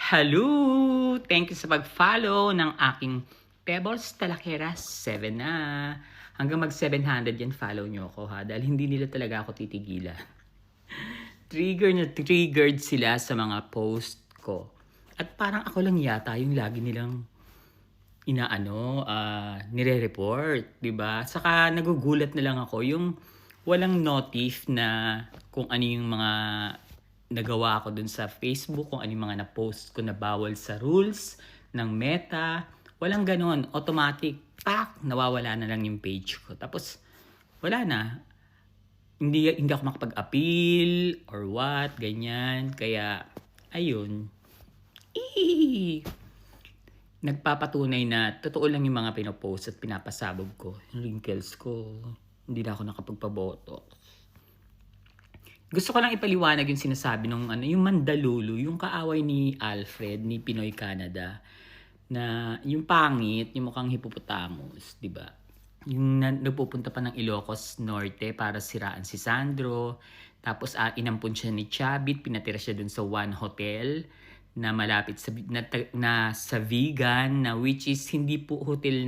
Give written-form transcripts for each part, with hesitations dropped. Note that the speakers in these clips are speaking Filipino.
Hello! Thank you sa pag-follow ng aking Pebbles Talakera 7 na. Hanggang mag-700 yan, follow nyo ako ha. Dahil hindi nila talaga ako titigilan. Triggered sila sa mga post ko. At parang ako lang yata yung lagi nilang nire-report, 'di ba? Saka nagugulat na lang ako yung walang notif na kung ano yung mga nagawa ko dun sa Facebook, kung ano yung mga na-post ko na bawal sa rules ng Meta. Walang ganon, automatic, nawawala na lang yung page ko. Tapos wala na. Hindi ako makapag-appeal or what, ganyan. Kaya ayun. Nagpapatunay na totoo lang yung mga pinopost at pinapasabog ko. Yung wrinkles ko, hindi na ako nakapagpaboto. Gusto ko lang ipaliwanag yung sinasabi nung yung Mandalulu, yung kaaway ni Alfred, ni Pinoy Canada, na yung pangit, yung mukhang hippopotamus, di ba? Yung nagpupunta pa ng Ilocos Norte para siraan si Sandro. Tapos inampun siya ni Chabit, pinatira siya dun sa One Hotel na malapit sa vegan, na which is hindi po hotel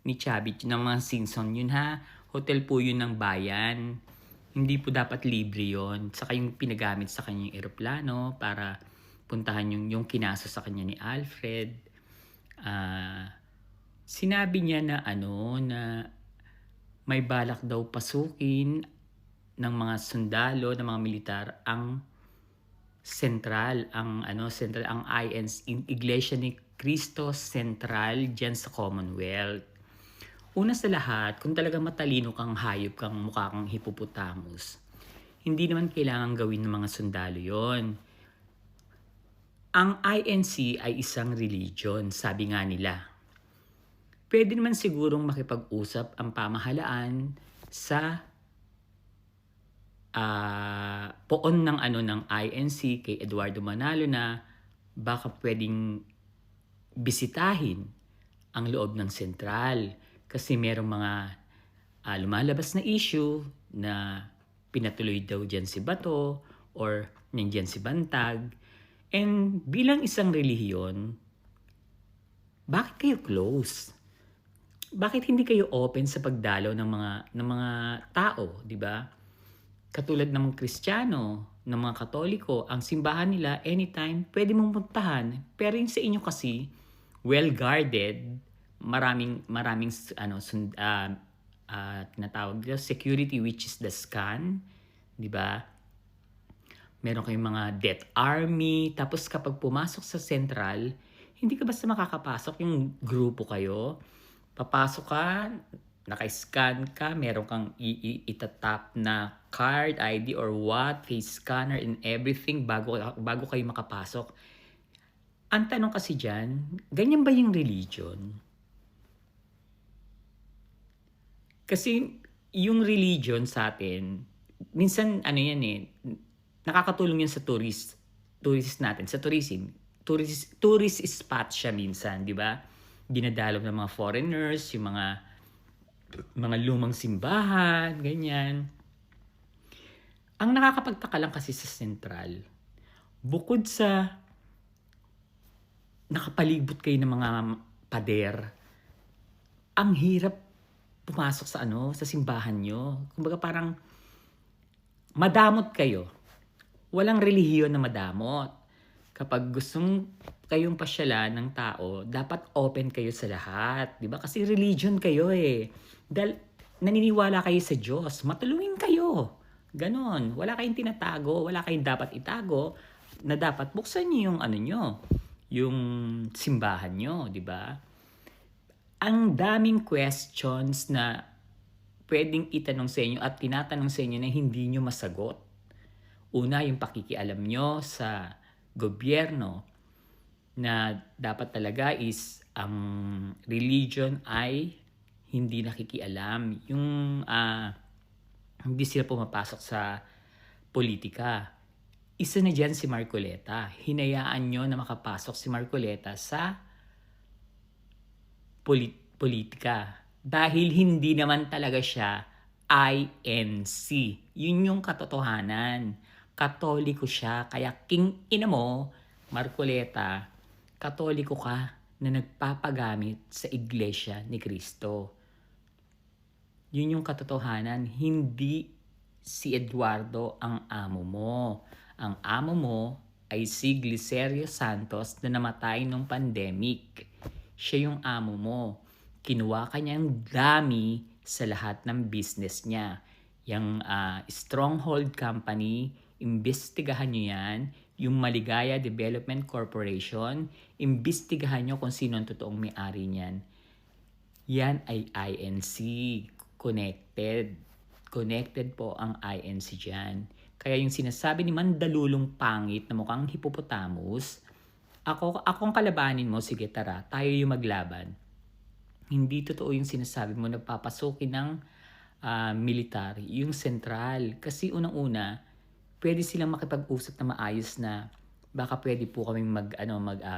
ni Chabit, ng mga Simpson yun ha. Hotel po yun ng bayan. Hindi po dapat libre yon. Saka yung pinagamit sa kanya yung eroplano para puntahan yung kinaso sa kanya ni Alfred. Sinabi niya na na may balak daw pasukin ng mga sundalo, ng mga militar ang central, ang Iglesia ni Cristo Central diyan sa Commonwealth. Una sa lahat, kung talagang matalino kang hayop kang mukha kang hippopotamus, hindi naman kailangan gawin ng mga sundalo yon. Ang INC ay isang religion, sabi nga nila. Pwede naman sigurong makipag-usap ang pamahalaan sa poon ng INC kay Eduardo Manalo na baka pwedeng bisitahin ang loob ng sentral kasi merong mga lumalabas na issue na pinatuloy daw dyan si Bato or nandyan si Bantag. And bilang isang relihiyon, bakit kayo close? Bakit hindi kayo open sa pagdalaw ng mga tao, di ba? Katulad ng mga Kristiyano, ng mga Katoliko, ang simbahan nila anytime pwede mong puntahan. Pero yung sa inyo kasi well guarded, maraming tinatawag dito security, which is the scan, di ba? Meron kayong mga death army, tapos kapag pumasok sa central, hindi ka basta makakapasok, yung grupo kayo. Papasok ka, naka-scan ka, meron kang itatap na card, ID or what, face scanner and everything bago kayo makapasok. Ang tanong kasi dyan, ganyan ba yung religion? Kasi yung religion sa atin, minsan nakakatulong yan sa tourist natin, sa tourism. Tourist spot siya minsan, di ba? Dinadalaw ng mga foreigners, yung mga lumang simbahan, ganyan. Ang nakakapagtaka lang kasi sa Central, bukod sa nakapalibot kayo ng mga pader, ang hirap pumasok sa simbahan nyo. Kumbaga parang madamot kayo. Walang relihiyon na madamot. Kapag gustong kayong pasyalan ng tao, dapat open kayo sa lahat. Diba? Kasi religion kayo eh. Dahil naniniwala kayo sa Diyos, matulungin kayo. Ganon. Wala kayong tinatago, wala kayong dapat itago, na dapat buksan niyo yung simbahan nyo, di ba? Ang daming questions na pwedeng itanong sa inyo at tinatanong sa inyo na hindi nyo masagot. Una, yung pakikialam nyo sa gobyerno na dapat talaga is ang religion ay hindi nakikialam. Yung hindi sila pumapasok sa politika. Isa na dyan si Marcoleta. Hinayaan nyo na makapasok si Marcoleta sa politika. Dahil hindi naman talaga siya INC. Yun yung katotohanan. Katoliko siya. Kaya king ina mo, Marcoleta, Katoliko ka na nagpapagamit sa Iglesia ni Cristo. Yun yung katotohanan. Hindi si Eduardo ang amo mo. Ang amo mo ay si Glicerio Santos na namatay nung pandemic. Siya yung amo mo. Kinuha ka niyang dami sa lahat ng business niya. Yung Stronghold Company, imbestigahan niyo yan. Yung Maligaya Development Corporation, imbestigahan niyo kung sino ang totoong may-ari niyan. Yan ay INC. Connected po ang INC dyan. Kaya yung sinasabi ni Mandalulong pangit na mukhang hippopotamus, ako ang kalabanin mo, sige tara, tayo yung maglaban. Hindi totoo yung sinasabi mo na papasukin ng military, yung sentral. Kasi unang-una, pwede silang makipag-usap na maayos na baka pwede po kaming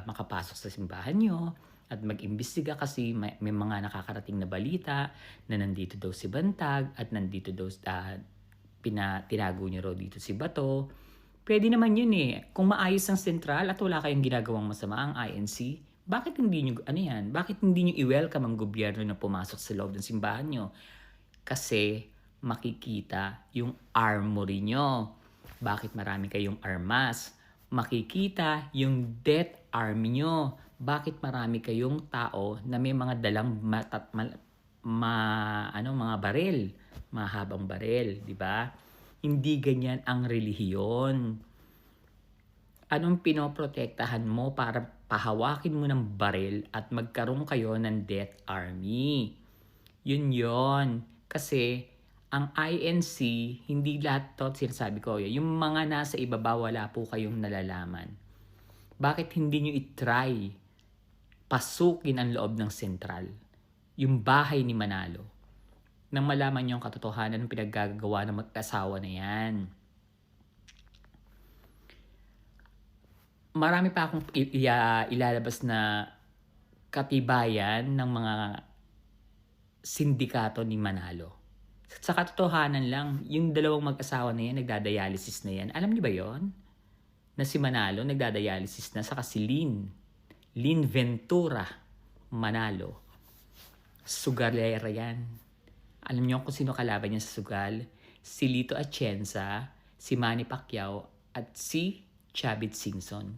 makapasok sa simbahan nyo at mag-imbestiga kasi may mga nakakarating na balita na nandito daw si Bantag at nandito daw tinago niya raw dito si Bato. Pwede naman yun eh. Kung maayos ang sentral at wala kayong ginagawang masama ang INC, bakit hindi nyo, bakit hindi nyo i-welcome ang gobyerno na pumasok sa loob ng simbahan nyo? Kasi makikita yung armory nyo. Bakit marami kayong armas? Makikita yung death army nyo. Bakit marami kayong tao na may mga dalang mga baril, mahabang baril, di ba? Hindi ganyan ang relihiyon. Anong pinoprotektahan mo para pahawakin mo ng baril at magkaroon kayo ng death army? Yun. Kasi ang INC, hindi lahat to sinasabi ko. Yung mga nasa ibaba, wala po kayong nalalaman. Bakit hindi nyo itry pasukin ang loob ng sentral? Yung bahay ni Manalo. Nang malaman nyo ang katotohanan ng pinaggagawa ng mag-asawa na yan. Marami pa akong ilalabas na katibayan ng mga sindikato ni Manalo. Sa katotohanan lang, yung dalawang mag-asawa na yan, nagdadialysis na yan. Alam niyo ba yon? Na si Manalo, nagdadialysis na, saka si Lynn Ventura Manalo. Sugalera yan. Alam niyo kung sino kalaban niya sa sugal? Si Lito Atienza, si Manny Pacquiao, at si Chavit Singson.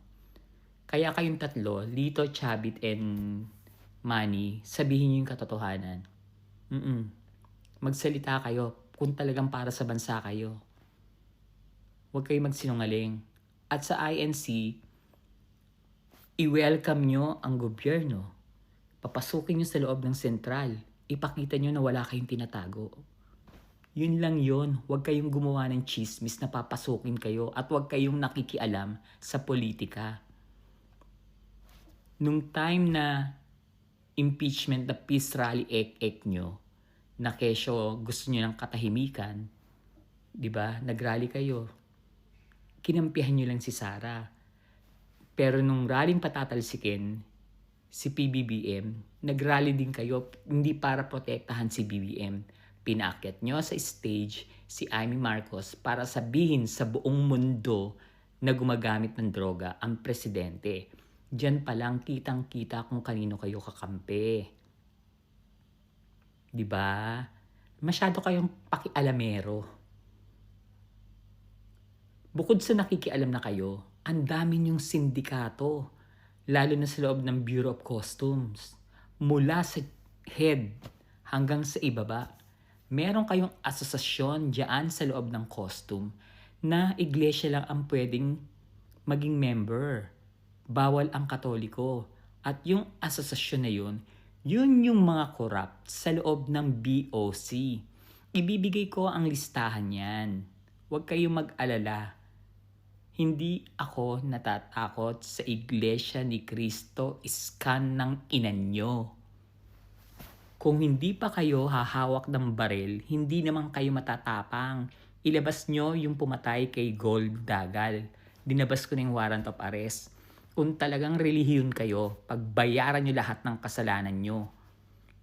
Kaya kayong tatlo, Lito, Chavit, and Manny, sabihin niyo yung katotohanan. Magsalita kayo kung talagang para sa bansa kayo. Huwag kayong magsinungaling. At sa INC, i-welcome nyo ang gobyerno. Papasukin nyo sa loob ng sentral. Ipakita nyo na wala kayong tinatago. Yun lang yun. Huwag kayong gumawa ng chismis na papasukin kayo at huwag kayong nakikialam sa politika. Nung time na impeachment na peace rally ek nyo, na kesyo gusto nyo ng katahimikan, di ba? Nagrally kayo. Kinampihan nyo lang si Sara. Pero nung rallying patatalsikin, si PBBM, nagrally din kayo, hindi para protektahan si BBM. Pinaakyat nyo sa stage si Amy Marcos para sabihin sa buong mundo na gumagamit ng droga ang presidente. Diyan pa lang kitang-kita kung kanino kayo kakampi. Diba? Masyado kayong pakialamero. Bukod sa nakikialam na kayo, ang dami niyong sindikato, lalo na sa loob ng Bureau of Customs. Mula sa head hanggang sa ibaba, meron kayong asosasyon diyan sa loob ng custom na iglesia lang ang pwedeng maging member. Bawal ang Katoliko. At yung asosasyon na yun yung mga corrupt sa loob ng BOC. Ibibigay ko ang listahan yan. Huwag kayong mag-alala. Hindi ako natatakot sa Iglesia ni Cristo, iskan ng inan nyo. Kung hindi pa kayo hahawak ng baril, hindi naman kayo matatapang. Ilabas nyo yung pumatay kay Gold Dagal. Dinabas ko ng warrant of arrest. Kung talagang relihiyon kayo, pagbayaran nyo lahat ng kasalanan nyo.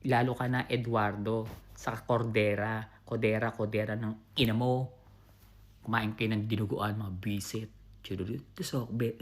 Lalo ka na Eduardo, sa Cordera ng ina mo. Kumain kayo ng dinuguan, mga bisit. Chururut, sokbe.